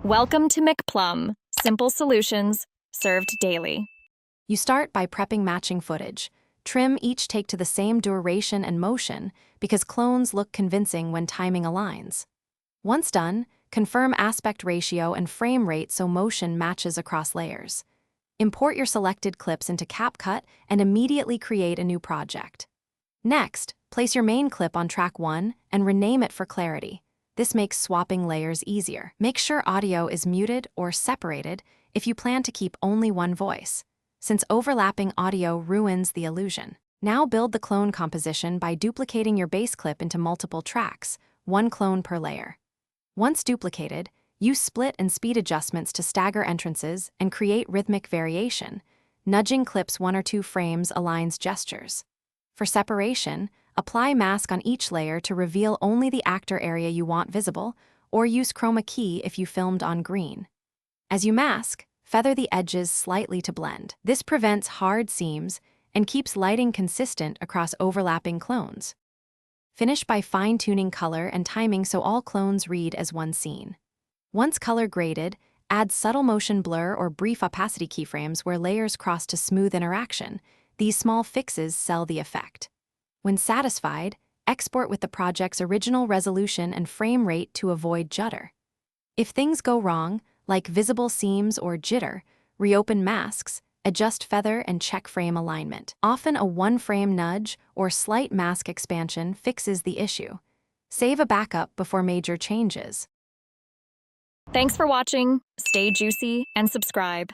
Welcome to McPlum, simple solutions served daily. You start by prepping matching footage. Trim each take to the same duration and motion because clones look convincing when timing aligns. Once done, confirm aspect ratio and frame rate so motion matches across layers. Import your selected clips into Capcut and immediately create a new project. Next, place your main clip on track 1 and rename it for clarity. This makes swapping layers easier. Make sure audio is muted or separated if you plan to keep only one voice, since overlapping audio ruins the illusion. Now build the clone composition by duplicating your base clip into multiple tracks, one clone per layer. Once duplicated, use split and speed adjustments to stagger entrances and create rhythmic variation. Nudging clips 1 or 2 frames aligns gestures. For separation, apply mask on each layer to reveal only the actor area you want visible, or use chroma key if you filmed on green. As you mask, feather the edges slightly to blend. This prevents hard seams and keeps lighting consistent across overlapping clones. Finish by fine-tuning color and timing so all clones read as one scene. Once color graded, add subtle motion blur or brief opacity keyframes where layers cross to smooth interaction. These small fixes sell the effect. When satisfied, export with the project's original resolution and frame rate to avoid judder. If things go wrong, like visible seams or jitter, reopen masks, adjust feather and check frame alignment. Often a one-frame nudge or slight mask expansion fixes the issue. Save a backup before major changes. Thanks for watching. Stay juicy and subscribe.